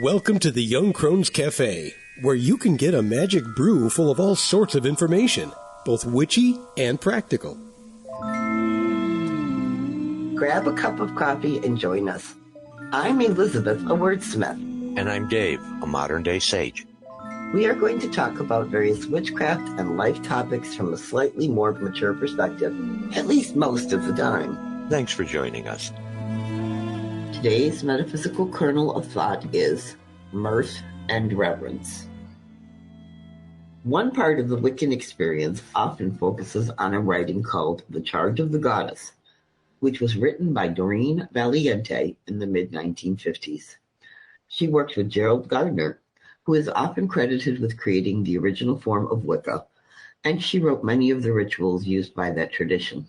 Welcome to the Young Crone's Cafe, where you can get a magic brew full of all sorts of information, both witchy and practical. Grab a cup of coffee and join us. I'm Elizabeth, a wordsmith. And I'm Dave, a modern-day sage. We are going to talk about various witchcraft and life topics from a slightly more mature perspective, at least most of the time. Thanks for joining us. Today's metaphysical kernel of thought is mirth and reverence. One part of the Wiccan experience often focuses on a writing called The Charge of the Goddess, which was written by Doreen Valiente in the mid-1950s. She worked with Gerald Gardner, who is often credited with creating the original form of Wicca, and she wrote many of the rituals used by that tradition.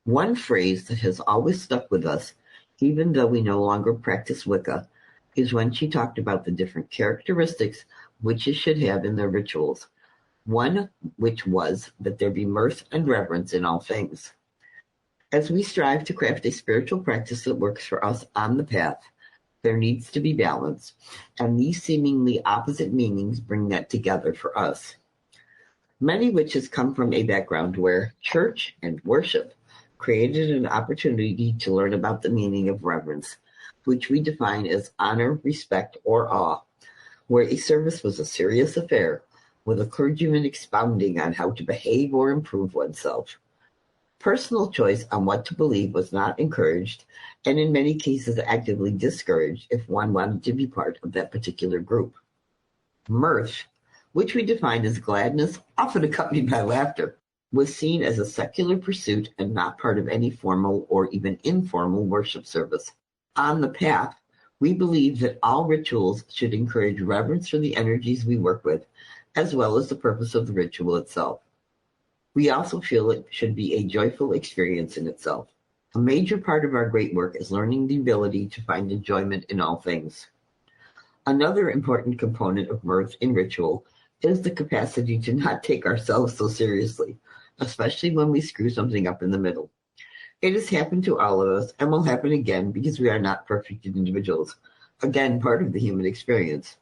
One phrase that has always stuck with us, even though we no longer practice Wicca, is when she talked about the different characteristics witches should have in their rituals, one which was that there be mirth and reverence in all things. As we strive to craft a spiritual practice that works for us on the path, there needs to be balance, and these seemingly opposite meanings bring that together for us. Many witches come from a background where church and worship created an opportunity to learn about the meaning of reverence, which we define as honor, respect, or awe, where a service was a serious affair, with a clergyman expounding on how to behave or improve oneself. Personal choice on what to believe was not encouraged, and in many cases actively discouraged if one wanted to be part of that particular group. Mirth, which we define as gladness, often accompanied by laughter, was seen as a secular pursuit and not part of any formal or even informal worship service. On the path, we believe that all rituals should encourage reverence for the energies we work with, as well as the purpose of the ritual itself. We also feel it should be a joyful experience in itself. A major part of our great work is learning the ability to find enjoyment in all things. Another important component of mirth in ritual is the capacity to not take ourselves so seriously, especially when we screw something up in the middle. It has happened to all of us and will happen again because we are not perfect individuals. Again, part of the human experience.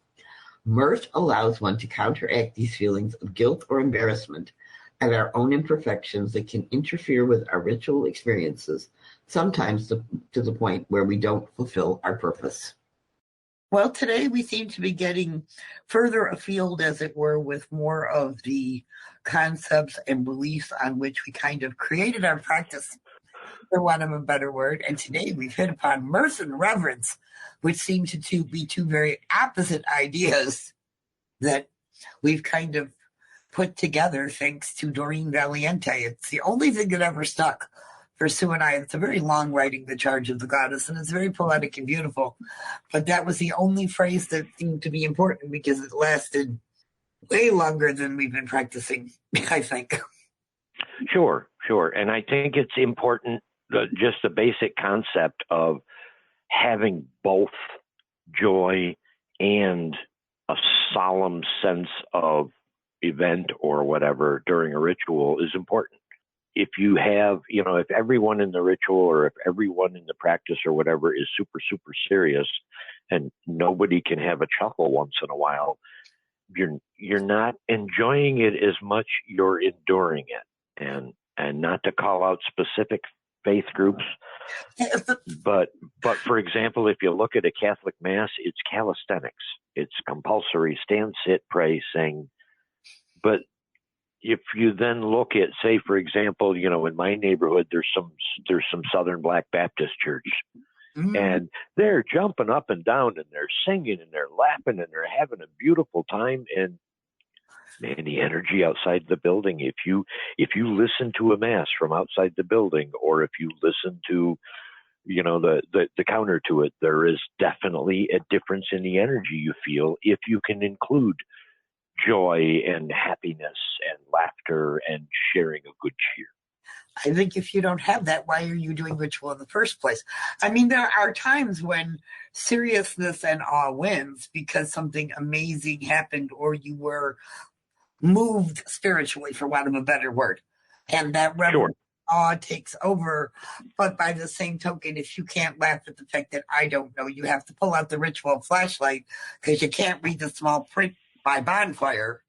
Mirth allows one to counteract these feelings of guilt or embarrassment at our own imperfections that can interfere with our ritual experiences, sometimes to the point where we don't fulfill our purpose. Well, today we seem to be getting further afield, as it were, with more of the concepts and beliefs on which we kind of created our practice, for want of a better word. And today we've hit upon mirth and reverence, which seem to be two very opposite ideas that we've kind of put together thanks to Doreen Valiente. It's the only thing that ever stuck for Sue and I. It's a very long writing, The Charge of the Goddess, and it's very poetic and beautiful. But that was the only phrase that seemed to be important because it lasted way longer than we've been practicing, I think. Sure. And I think it's important, just the basic concept of having both joy and a solemn sense of event or whatever during a ritual is important. If you have, if everyone in the ritual or if everyone in the practice or whatever is super, super serious and nobody can have a chuckle once in a while, you're not enjoying it as much, you're enduring it. And not to call out specific faith groups, but for example, if you look at a Catholic Mass, it's calisthenics. It's compulsory, stand, sit, pray, sing. But if you then look at, say, for example, in my neighborhood, there's some Southern Black Baptist church, and they're jumping up and down and they're singing and they're laughing and they're having a beautiful time. And man, the energy outside the building. If you listen to a mass from outside the building, or if you listen to, the counter to it, there is definitely a difference in the energy you feel if you can include joy and happiness and laughter and sharing a good cheer. I think if you don't have that, why are you doing ritual in the first place? I mean, there are times when seriousness and awe wins because something amazing happened or you were moved spiritually, for want of a better word. And that reverence awe takes over. But by the same token, if you can't laugh at the fact that I don't know, you have to pull out the ritual flashlight because you can't read the small print by bonfire.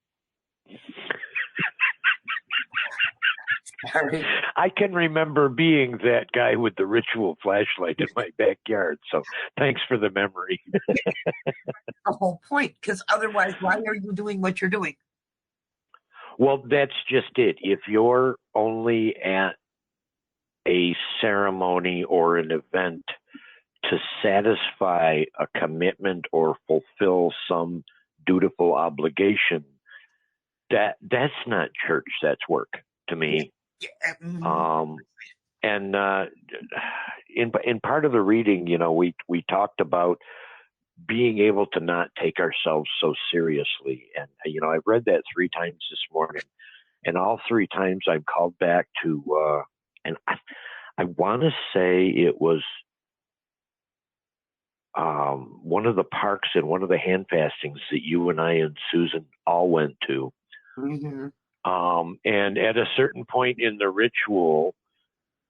Sorry. I can remember being that guy with the ritual flashlight in my backyard. So thanks for the memory. The whole point, because otherwise, why are you doing what you're doing? Well, that's just it. If you're only at a ceremony or an event to satisfy a commitment or fulfill some dutiful obligation, that's not church, that's work to me. And in part of the reading, we talked about being able to not take ourselves so seriously. And, I've read that 3 times this morning, and all 3 times I'm called back to, and I want to say it was one of the parks and one of the hand fastings that you and I and Susan all went to. Mm-hmm. And at a certain point in the ritual,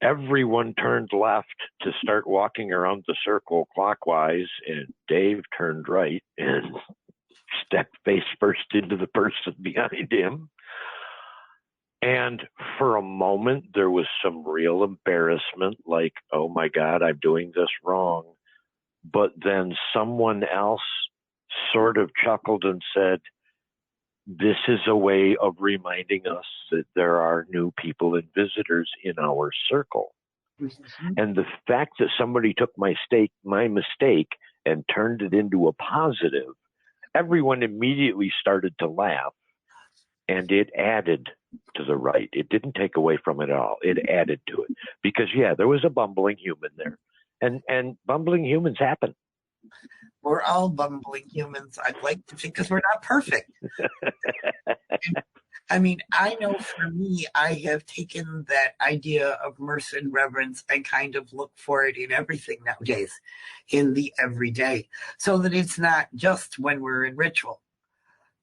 everyone turned left to start walking around the circle clockwise, and Dave turned right and stepped face first into the person behind him. And for a moment, there was some real embarrassment, like, oh my God, I'm doing this wrong. But then someone else sort of chuckled and said, this is a way of reminding us that there are new people and visitors in our circle. Mm-hmm. And the fact that somebody took my mistake and turned it into a positive, everyone immediately started to laugh, and it added to the rite. It didn't take away from it at all. It added to it because, there was a bumbling human there, and bumbling humans happen. We're all bumbling humans. I'd like to think because we're not perfect. I mean, I know for me, I have taken that idea of mirth and reverence and kind of look for it in everything nowadays, in the everyday, so that it's not just when we're in ritual.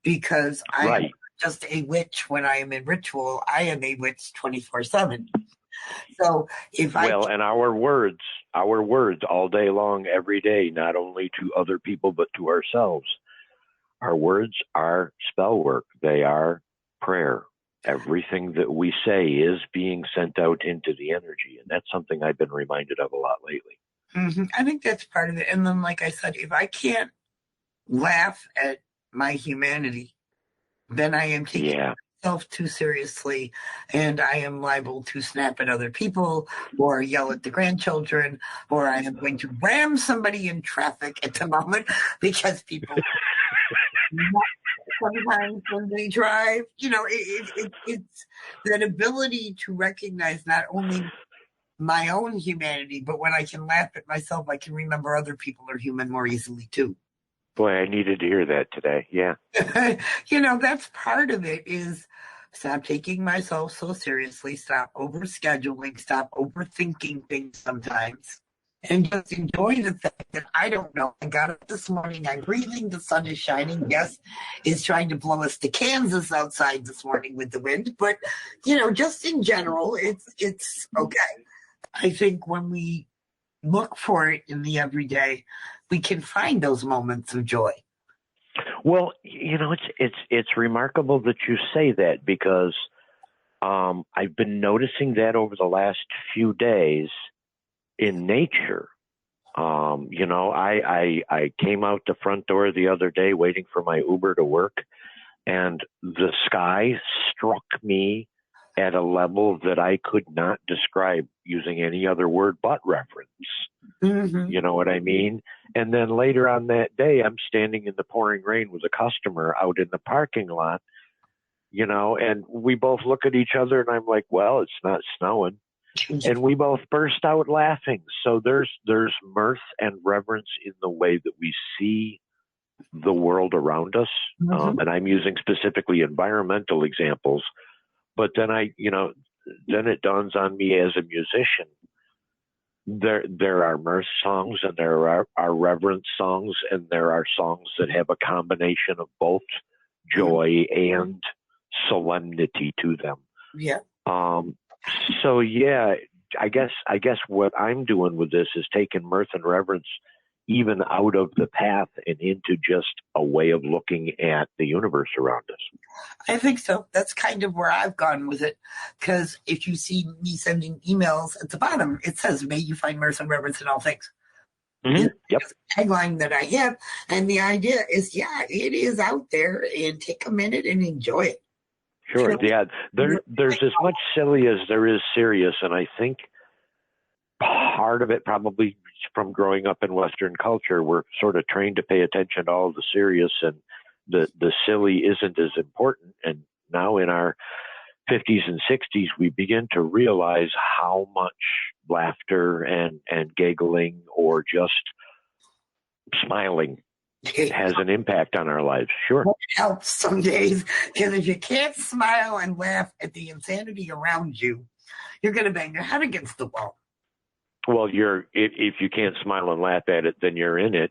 Because I'm just a witch when I am in ritual. I am a witch 24/7. So and our words all day long, every day, not only to other people, but to ourselves. Our words are spell work. They are prayer. Everything that we say is being sent out into the energy. And that's something I've been reminded of a lot lately. Mm-hmm. I think that's part of it. And then, like I said, if I can't laugh at my humanity, then I am taking myself too seriously, and I am liable to snap at other people or yell at the grandchildren, or I am going to ram somebody in traffic at the moment because people sometimes when they drive, it's that ability to recognize not only my own humanity, but when I can laugh at myself, I can remember other people are human more easily too. Boy, I needed to hear that today. Yeah. That's part of it, is stop taking myself so seriously, stop overscheduling, stop overthinking things sometimes, and just enjoy the fact that I don't know. I got up this morning, I'm breathing, the sun is shining. Yes, it's trying to blow us to Kansas outside this morning with the wind, but, just in general, it's okay. I think when we look for it in the everyday, we can find those moments of joy. Well, it's remarkable that you say that, because I've been noticing that over the last few days in nature. I came out the front door the other day waiting for my Uber to work, and the sky struck me at a level that I could not describe using any other word but reverence. Mm-hmm. You know what I mean? And then later on that day, I'm standing in the pouring rain with a customer out in the parking lot, and we both look at each other, and I'm like, well, it's not snowing. And we both burst out laughing. So there's mirth and reverence in the way that we see the world around us. Mm-hmm. And I'm using specifically environmental examples. But then then it dawns on me as a musician, there are mirth songs and there are reverence songs, and there are songs that have a combination of both joy and solemnity to them. Yeah. So yeah, I guess what I'm doing with this is taking mirth and reverence even out of the path and into just a way of looking at the universe around us. I think so. That's kind of where I've gone with it. Because if you see me sending emails at the bottom, it says, "May you find mirth and reverence in all things." Mm-hmm. Yep. It's a tagline that I have. And the idea is, yeah, it is out there, and take a minute and enjoy it. Sure. Yeah. There's as much silly as there is serious. And I think part of it probably from growing up in Western culture, we're sort of trained to pay attention to all the serious, and the silly isn't as important. And now in our 50s and 60s, we begin to realize how much laughter and giggling or just smiling has an impact on our lives. Sure. It helps some days, because if you can't smile and laugh at the insanity around you, you're going to bang your head against the wall. Well, if you can't smile and laugh at it, then you're in it.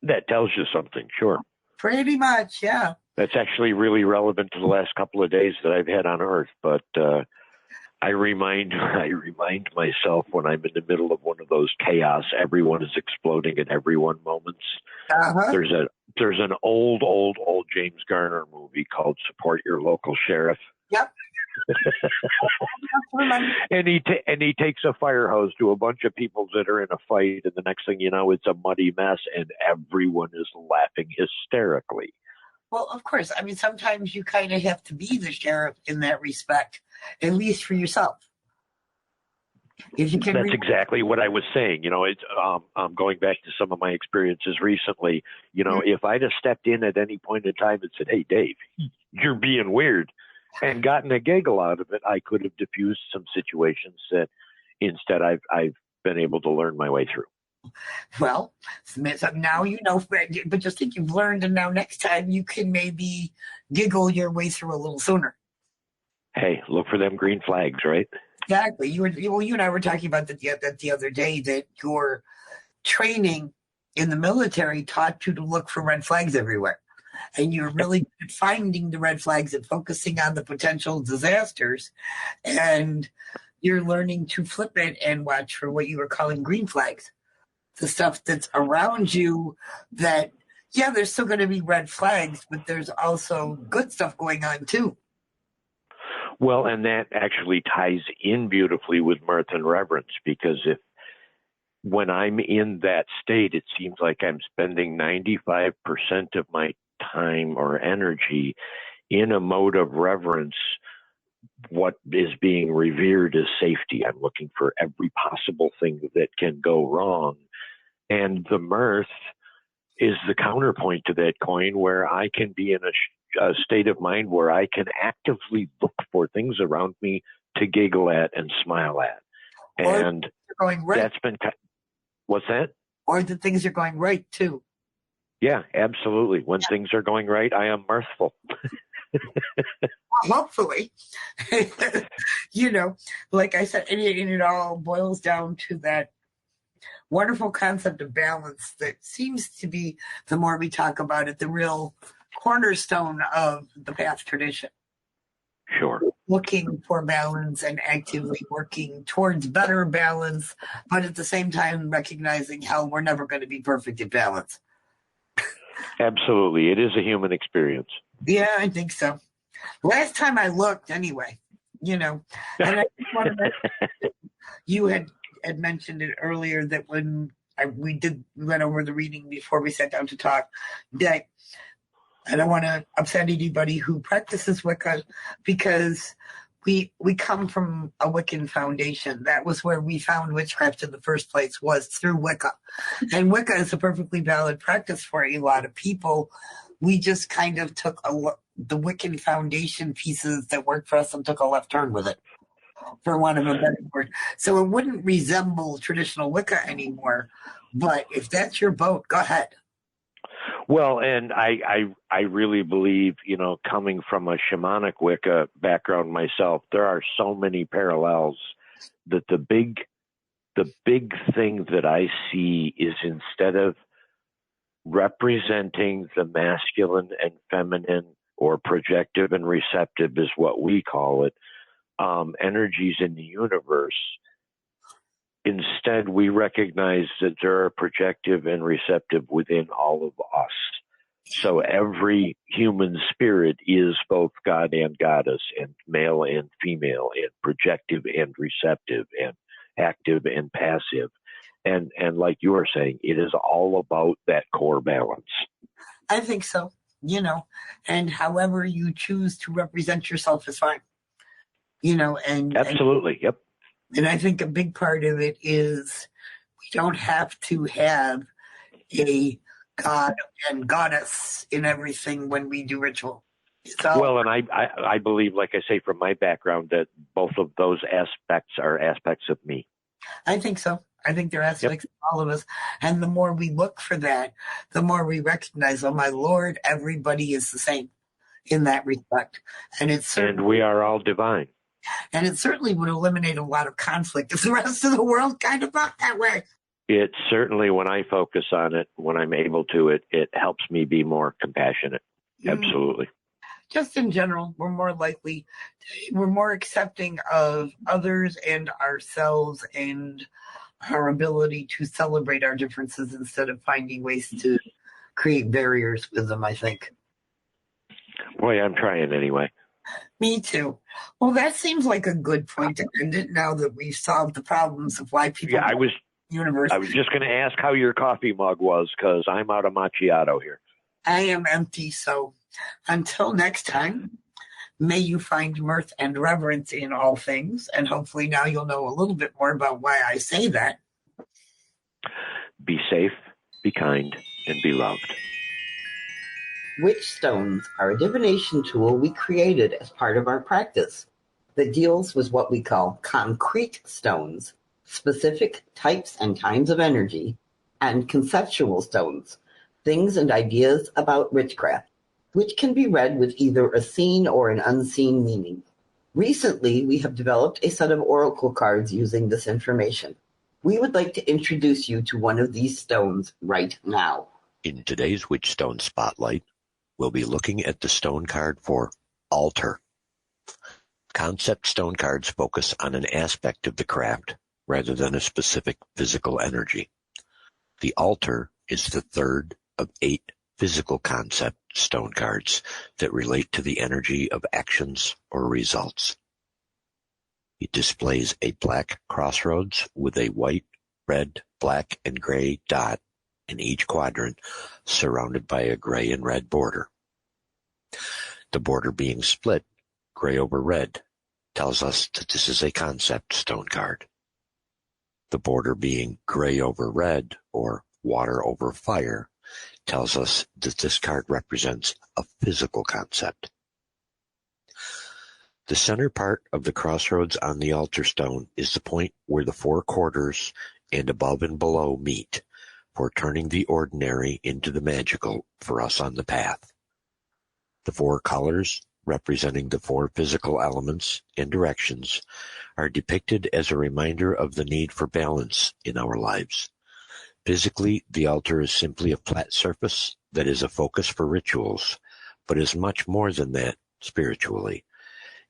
That tells you something. Sure. Pretty much, yeah. That's actually really relevant to the last couple of days that I've had on Earth. But I remind myself when I'm in the middle of one of those chaos, everyone is exploding at everyone moments. Uh-huh. There's an old James Garner movie called Support Your Local Sheriff. Yep. And he takes a fire hose to a bunch of people that are in a fight, and the next thing you know, it's a muddy mess, and everyone is laughing hysterically. Well, of course. I mean, sometimes you kind of have to be the sheriff in that respect, at least for yourself. If you can That's exactly what I was saying. You know, it's going back to some of my experiences recently. You know, if I'd have stepped in at any point in time and said, "Hey, Dave, you're being weird," and gotten a giggle out of it, I could have diffused some situations that instead I've been able to learn my way through. Well, so now you know, but just think you've learned, and now next time you can maybe giggle your way through a little sooner. Hey, look for them green flags, right? Exactly. You and I were talking about that the other day, that your training in the military taught you to look for red flags everywhere. And you're really good at finding the red flags and focusing on the potential disasters. And you're learning to flip it and watch for what you were calling green flags. The stuff that's around you that, yeah, there's still going to be red flags, but there's also good stuff going on too. Well, and that actually ties in beautifully with mirth and reverence, because when I'm in that state, it seems like I'm spending 95% of my time or energy in a mode of reverence. What is being revered is safety. I'm looking for every possible thing that can go wrong. And the mirth is the counterpoint to that coin, where I can be in a state of mind where I can actively look for things around me to giggle at and smile at. And going right. That's been, what's that? Or the things are going right too. Yeah, absolutely. When things are going right, I am mirthful. Hopefully. You know, like I said, and it all boils down to that wonderful concept of balance that seems to be, the more we talk about it, the real cornerstone of the path tradition. Sure. Looking for balance and actively working towards better balance, but at the same time recognizing how we're never going to be perfect at balance. Absolutely. It is a human experience. Yeah, I think so. Last time I looked, anyway, you know, and I just want to mention, you had mentioned it earlier, that when we went over the reading before we sat down to talk, that I don't want to upset anybody who practices Wicca, because we come from a Wiccan foundation. That was where we found witchcraft in the first place, was through Wicca. And Wicca is a perfectly valid practice for a lot of people. We just kind of took the Wiccan foundation pieces that worked for us and took a left turn with it, for want of a better word. So it wouldn't resemble traditional Wicca anymore. But if that's your boat, go ahead. Well, and I really believe, you know, coming from a shamanic Wicca background myself, there are so many parallels, that the big thing that I see is, instead of representing the masculine and feminine, or projective and receptive is what we call it, energies in the universe. Instead, we recognize that there are projective and receptive within all of us. So every human spirit is both God and goddess, and male and female, and projective and receptive, and active and passive. And like you were saying, it is all about that core balance. I think so, and however you choose to represent yourself is fine, and Absolutely. Yep. And I think a big part of it is we don't have to have a god and goddess in everything when we do ritual. Well, and I believe, like I say, from my background, that both of those aspects are aspects of me. I think so. I think they're aspects of all of us. And the more we look for that, the more we recognize, oh my Lord, everybody is the same in that respect. And we are all divine. And it certainly would eliminate a lot of conflict if the rest of the world kind of thought that way. It certainly, when I focus on it, when I'm able to, it helps me be more compassionate. Absolutely. Just in general, we're more accepting of others and ourselves and our ability to celebrate our differences instead of finding ways to create barriers with them, I think. Boy, I'm trying anyway. Me too. Well, that seems like a good point to end it now that we've solved the problems of why people universe. I was just going to ask how your coffee mug was, because I'm out of macchiato here. I am empty, so until next time, may you find mirth and reverence in all things, and hopefully now you'll know a little bit more about why I say that. Be safe, be kind, and be loved. Witchstones are a divination tool we created as part of our practice that deals with what we call concrete stones, specific types and kinds of energy, and conceptual stones, things and ideas about witchcraft, which can be read with either a seen or an unseen meaning. Recently, we have developed a set of oracle cards using this information. We would like to introduce you to one of these stones right now. In today's Witchstone Spotlight, we'll be looking at the stone card for altar. Concept stone cards focus on an aspect of the craft rather than a specific physical energy. The altar is the third of 8 physical concept stone cards that relate to the energy of actions or results. It displays a black crossroads with a white, red, black, and gray dot in each quadrant, surrounded by a gray and red border. The border being split, gray over red, tells us that this is a concept stone card. The border being gray over red, or water over fire, tells us that this card represents a physical concept. The center part of the crossroads on the altar stone is the point where the 4 quarters and above and below meet for turning the ordinary into the magical for us on the path. The 4 colors, representing the 4 physical elements and directions, are depicted as a reminder of the need for balance in our lives. Physically, the altar is simply a flat surface that is a focus for rituals, but is much more than that spiritually.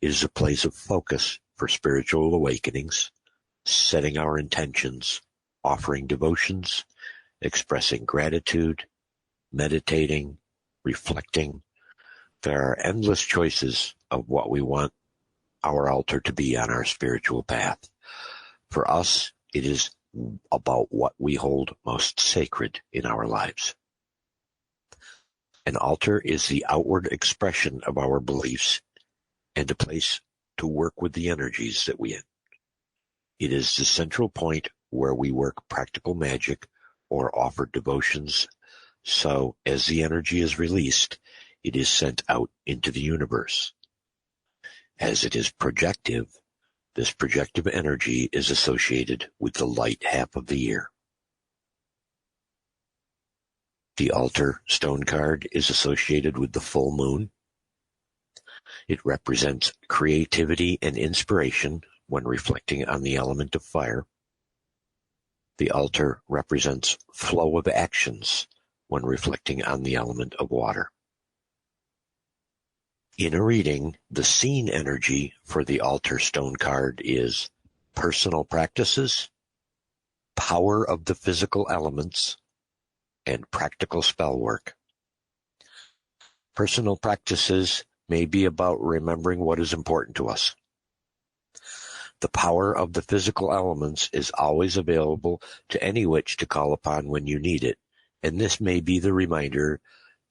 It is a place of focus for spiritual awakenings, setting our intentions, offering devotions, expressing gratitude, meditating, reflecting. There are endless choices of what we want our altar to be on our spiritual path. For us, it is about what we hold most sacred in our lives. An altar is the outward expression of our beliefs and a place to work with the energies that we in. It is the central point where we work practical magic or offer devotions, so as the energy is released, it is sent out into the universe. As it is projective, this projective energy is associated with the light half of the year. The altar stone card is associated with the full moon. It represents creativity and inspiration when reflecting on the element of fire. The altar represents flow of actions when reflecting on the element of water. In a reading, the scene energy for the altar stone card is personal practices, power of the physical elements, and practical spell work. Personal practices may be about remembering what is important to us. The power of the physical elements is always available to any witch to call upon when you need it, and this may be the reminder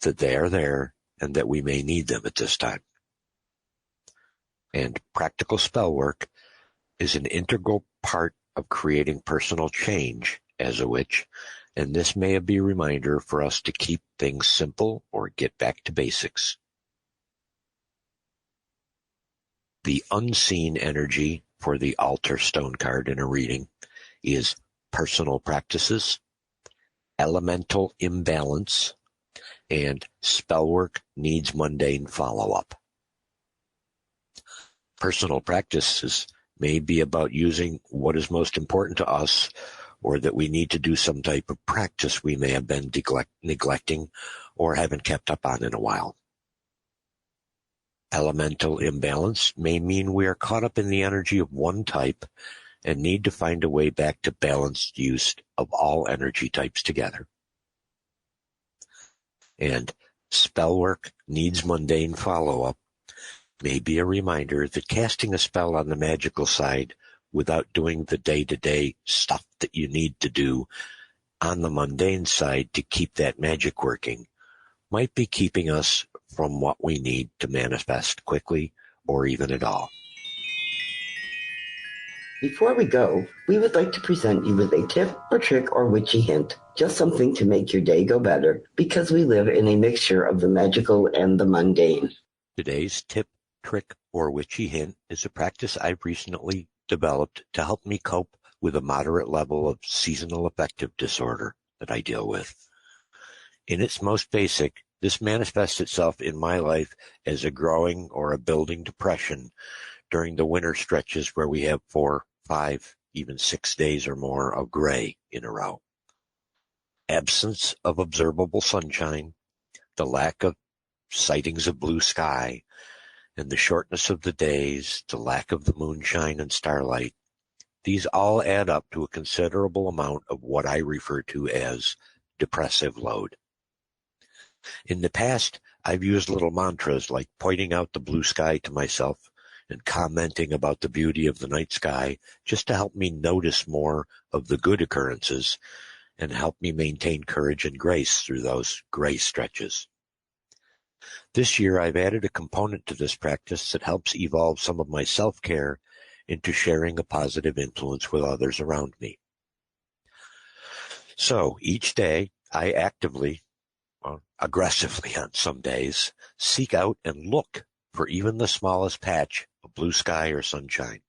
that they are there and that we may need them at this time. And practical spell work is an integral part of creating personal change as a witch, and this may be a reminder for us to keep things simple or get back to basics. The unseen energy for the altar stone card in a reading is personal practices, elemental imbalance, and spell work needs mundane follow-up. Personal practices may be about using what is most important to us, or that we need to do some type of practice we may have been neglecting or haven't kept up on in a while. Elemental imbalance may mean we are caught up in the energy of one type and need to find a way back to balanced use of all energy types together. And spell work needs mundane follow-up may be a reminder that casting a spell on the magical side without doing the day-to-day stuff that you need to do on the mundane side to keep that magic working might be keeping us from what we need to manifest quickly or even at all. Before we go, we would like to present you with a tip or trick or witchy hint, just something to make your day go better, because we live in a mixture of the magical and the mundane. Today's tip, trick, or witchy hint is a practice I've recently developed to help me cope with a moderate level of seasonal affective disorder that I deal with. In its most basic, this manifests itself in my life as a growing or a building depression during the winter stretches where we have 4, 5, even 6 days or more of gray in a row. Absence of observable sunshine, the lack of sightings of blue sky, and the shortness of the days, the lack of the moonshine and starlight, these all add up to a considerable amount of what I refer to as depressive load. In the past, I've used little mantras like pointing out the blue sky to myself and commenting about the beauty of the night sky just to help me notice more of the good occurrences and help me maintain courage and grace through those gray stretches. This year, I've added a component to this practice that helps evolve some of my self-care into sharing a positive influence with others around me. So each day, I actively, aggressively on some days, seek out and look for even the smallest patch of blue sky or sunshine.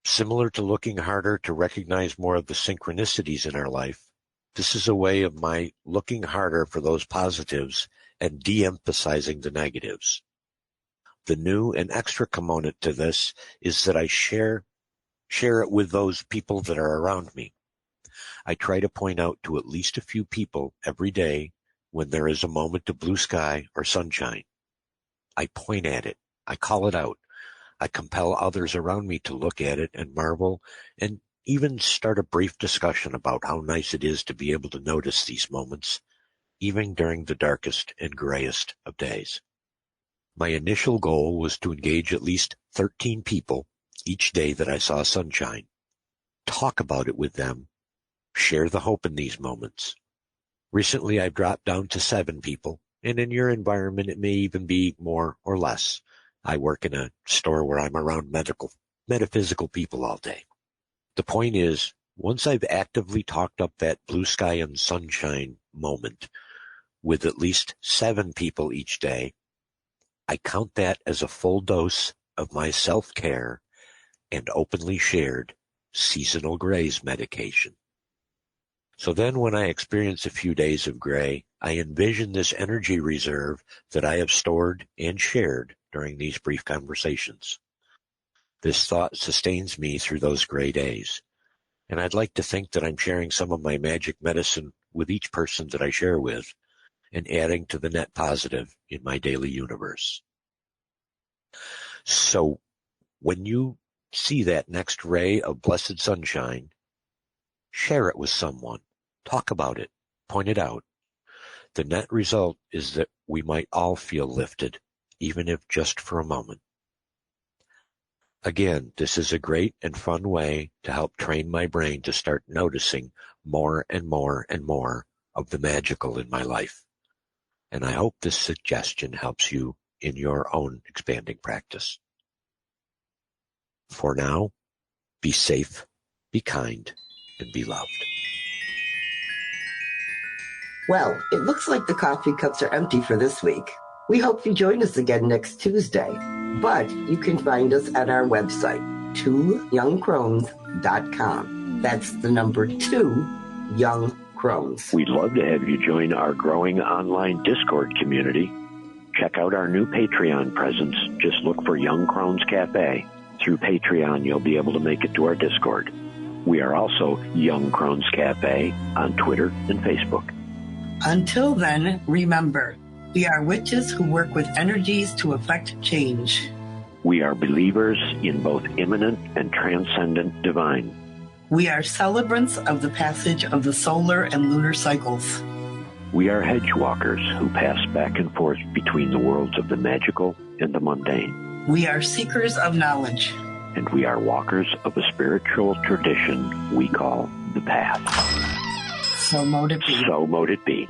Similar to looking harder to recognize more of the synchronicities in our life, this is a way of my looking harder for those positives and de-emphasizing the negatives. The new and extra component to this is that I share it with those people that are around me. I try to point out to at least a few people every day when there is a moment of blue sky or sunshine. I point at it. I call it out. I compel others around me to look at it and marvel and even start a brief discussion about how nice it is to be able to notice these moments, even during the darkest and grayest of days. My initial goal was to engage at least 13 people each day that I saw sunshine, talk about it with them, share the hope in these moments. Recently, I've dropped down to 7 people, and in your environment, it may even be more or less. I work in a store where I'm around metaphysical people all day. The point is, once I've actively talked up that blue sky and sunshine moment with at least 7 people each day, I count that as a full dose of my self-care and openly shared seasonal grays medication. So then when I experience a few days of gray, I envision this energy reserve that I have stored and shared during these brief conversations. This thought sustains me through those gray days, and I'd like to think that I'm sharing some of my magic medicine with each person that I share with, and adding to the net positive in my daily universe. So when you see that next ray of blessed sunshine, share it with someone. Talk about it. Point it out. The net result is that we might all feel lifted, even if just for a moment. Again, this is a great and fun way to help train my brain to start noticing more and more and more of the magical in my life. And I hope this suggestion helps you in your own expanding practice. For now, be safe, be kind, and be loved. Well, it looks like the coffee cups are empty for this week. We hope you join us again next Tuesday. But you can find us at our website, 2youngcrones.com. That's the number 2, Young Crones. We'd love to have you join our growing online Discord community. Check out our new Patreon presence. Just look for Young Crones Cafe. Through Patreon, you'll be able to make it to our Discord. We are also Young Crones Cafe on Twitter and Facebook. Until then, remember, we are witches who work with energies to effect change. We are believers in both immanent and transcendent divine. We are celebrants of the passage of the solar and lunar cycles. We are hedge walkers who pass back and forth between the worlds of the magical and the mundane. We are seekers of knowledge. And we are walkers of a spiritual tradition we call the Path. So mote it be. So mote it be.